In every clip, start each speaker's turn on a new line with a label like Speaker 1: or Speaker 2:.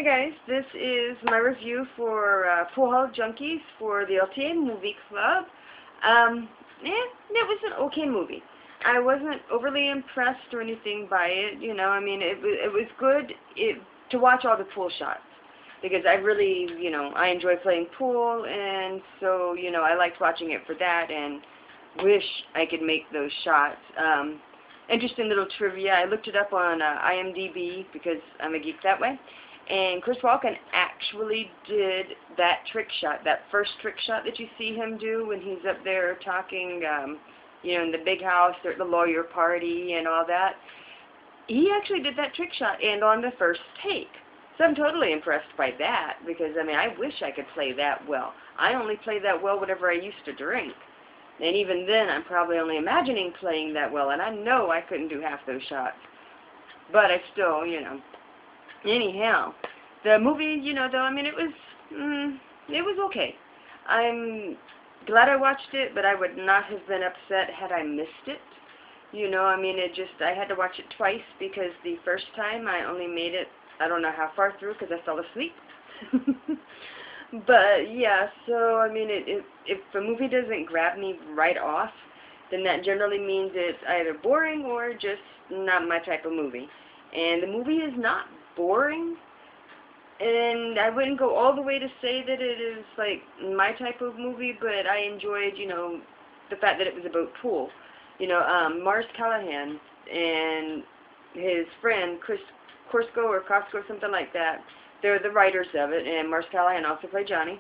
Speaker 1: Hi guys, this is my review for Poolhall Junkies for the LTA movie club. It was an okay movie. I wasn't overly impressed or anything by it, you know. I mean, it was good to watch all the pool shots because I really, you know, I enjoy playing pool, and so, you know, I liked watching it for that and wish I could make those shots. Interesting little trivia. I looked it up on IMDb because I'm a geek that way. And Chris Walken actually did that trick shot, that first trick shot that you see him do when he's up there talking, you know, in the big house, at the lawyer party and all that. He actually did that trick shot, and on the first take. So I'm totally impressed by that because, I mean, I wish I could play that well. I only play that well whenever I used to drink. And even then, I'm probably only imagining playing that well, and I know I couldn't do half those shots. But I still, you know. Anyhow, the movie, you know, though, I mean, it was okay. I'm glad I watched it, but I would not have been upset had I missed it. You know, I mean, I had to watch it twice because the first time I only made it, I don't know how far through because I fell asleep. But, yeah, so, I mean, if a movie doesn't grab me right off, then that generally means it's either boring or just not my type of movie. And the movie is not boring, and I wouldn't go all the way to say that it is, like, my type of movie, but I enjoyed, you know, the fact that it was about pool. You know, Mars Callahan and his friend, Chris Corsko or Costco, something like that, they're the writers of it, and Mars Callahan also played Johnny.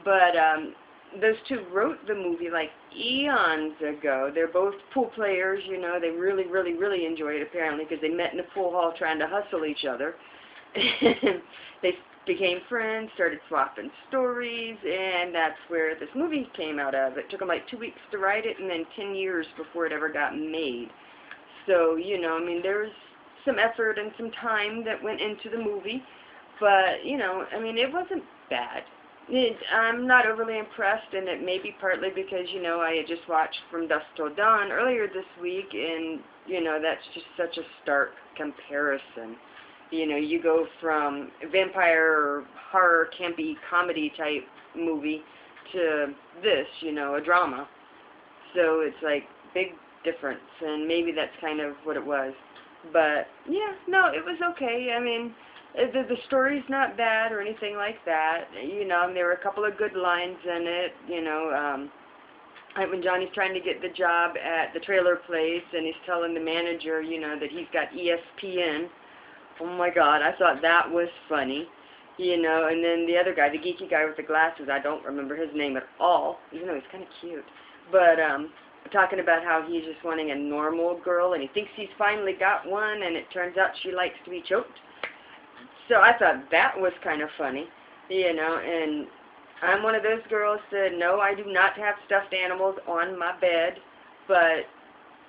Speaker 1: But those two wrote the movie like eons ago. They're both pool players, you know. They really, really, really enjoy it apparently because they met in a pool hall trying to hustle each other. And they became friends, started swapping stories, and that's where this movie came out of. It took them like 2 weeks to write it and then 10 years before it ever got made. So, you know, I mean, there's some effort and some time that went into the movie. But, you know, I mean, it wasn't bad. I'm not overly impressed, and it may be partly because, you know, I had just watched From Dusk Till Dawn earlier this week, and, you know, that's just such a stark comparison. You know, you go from a vampire or horror, campy, comedy type movie to this, you know, a drama. So it's like big difference, and maybe that's kind of what it was. But, yeah, no, it was okay. I mean, the story's not bad or anything like that. You know, there were a couple of good lines in it, you know, like when Johnny's trying to get the job at the trailer place and he's telling the manager, you know, that he's got ESPN. Oh my God, I thought that was funny. You know, and then the other guy, the geeky guy with the glasses, I don't remember his name at all, even though he's kind of cute. But, talking about how he's just wanting a normal girl and he thinks he's finally got one, and it turns out she likes to be choked. So I thought that was kind of funny, you know, and I'm one of those girls that, no, I do not have stuffed animals on my bed, but,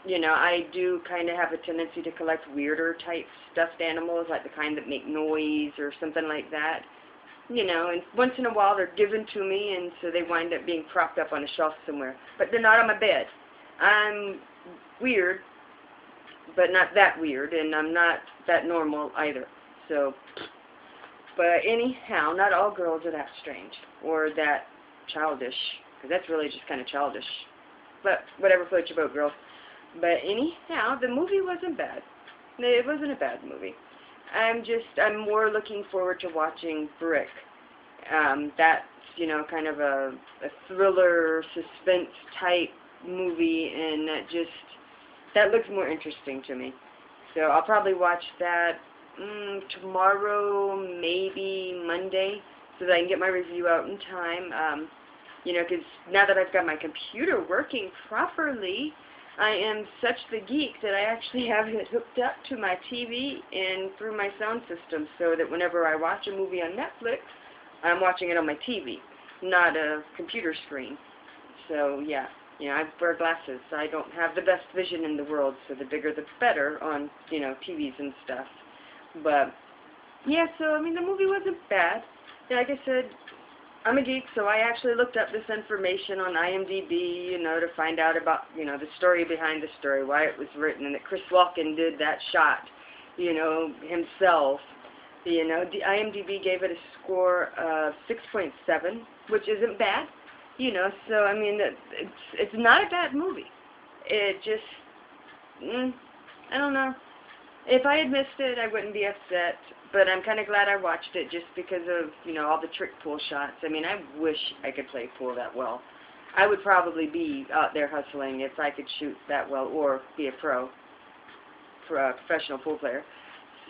Speaker 1: you know, I do kind of have a tendency to collect weirder type stuffed animals, like the kind that make noise or something like that, you know, and once in a while they're given to me, and so they wind up being propped up on a shelf somewhere, but they're not on my bed. I'm weird, but not that weird, and I'm not that normal either. So, but anyhow, not all girls are that strange or that childish, because that's really just kind of childish. But whatever floats your boat, girls. But anyhow, the movie wasn't bad. It wasn't a bad movie. I'm more looking forward to watching Brick. That's, you know, kind of a thriller, suspense type movie, and that looks more interesting to me. So I'll probably watch that tomorrow, maybe Monday, so that I can get my review out in time. You know, because now that I've got my computer working properly, I am such the geek that I actually have it hooked up to my TV and through my sound system, so that whenever I watch a movie on Netflix, I'm watching it on my TV, not a computer screen. So, yeah. You know, I wear glasses, so I don't have the best vision in the world, so the bigger the better on, you know, TVs and stuff. But, yeah, so, I mean, the movie wasn't bad. Yeah, like I said, I'm a geek, so I actually looked up this information on IMDb, you know, to find out about, you know, the story behind the story, why it was written, and that Chris Walken did that shot, you know, himself. You know, the IMDb gave it a score of 6.7, which isn't bad. You know, so I mean, it's not a bad movie. It just, I don't know. If I had missed it, I wouldn't be upset. But I'm kind of glad I watched it just because of, you know, all the trick pool shots. I mean, I wish I could play pool that well. I would probably be out there hustling if I could shoot that well or be a professional pool player.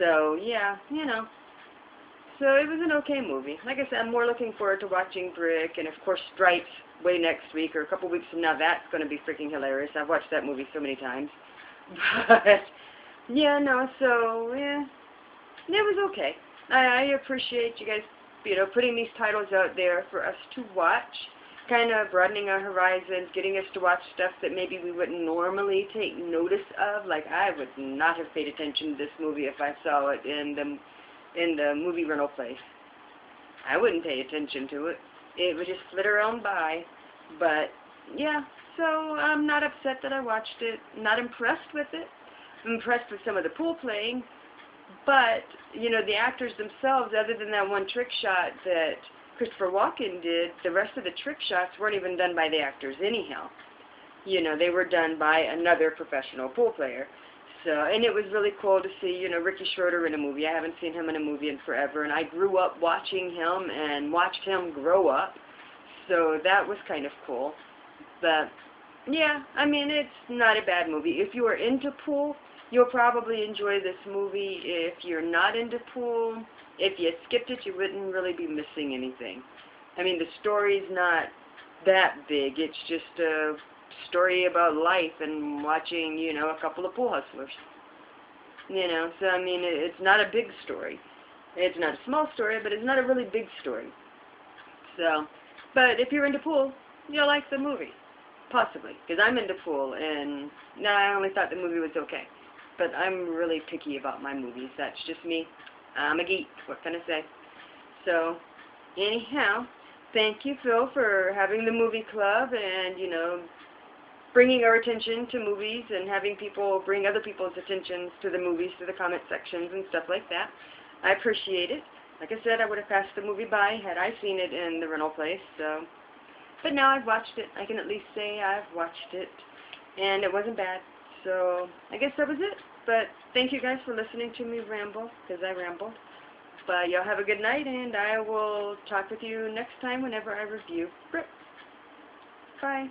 Speaker 1: So, yeah, you know. So it was an okay movie. Like I said, I'm more looking forward to watching Brick and, of course, Stripes way next week or a couple weeks from now. That's going to be freaking hilarious. I've watched that movie so many times. But, yeah, no, so, yeah, it was okay. I appreciate you guys, you know, putting these titles out there for us to watch, kind of broadening our horizons, getting us to watch stuff that maybe we wouldn't normally take notice of. Like, I would not have paid attention to this movie if I saw it in the movie rental place. I wouldn't pay attention to it. It would just flitter on by. But, yeah, so I'm not upset that I watched it. Not impressed with it. I'm impressed with some of the pool playing. But, you know, the actors themselves, other than that one trick shot that Christopher Walken did, the rest of the trick shots weren't even done by the actors anyhow. You know, they were done by another professional pool player. So, and it was really cool to see, you know, Ricky Schroeder in a movie. I haven't seen him in a movie in forever, and I grew up watching him and watched him grow up. So that was kind of cool. But, yeah, I mean, it's not a bad movie. If you are into pool, you'll probably enjoy this movie. If you're not into pool, if you skipped it, you wouldn't really be missing anything. I mean, the story's not that big. It's just a story about life and watching, you know, a couple of pool hustlers. You know, so I mean, it's not a big story. It's not a small story, but it's not a really big story. So, but if you're into pool, you'll like the movie. Possibly, because I'm into pool, and no, I only thought the movie was okay. But I'm really picky about my movies. That's just me. I'm a geek. What can I say? So, anyhow, thank you, Phil, for having the movie club and, you know, bringing our attention to movies and having people bring other people's attentions to the movies, to the comment sections and stuff like that. I appreciate it. Like I said, I would have passed the movie by had I seen it in the rental place. So, but now I've watched it. I can at least say I've watched it, and it wasn't bad. So, I guess that was it. But thank you guys for listening to me ramble, because I rambled. But y'all have a good night, and I will talk with you next time whenever I review Brick. Bye.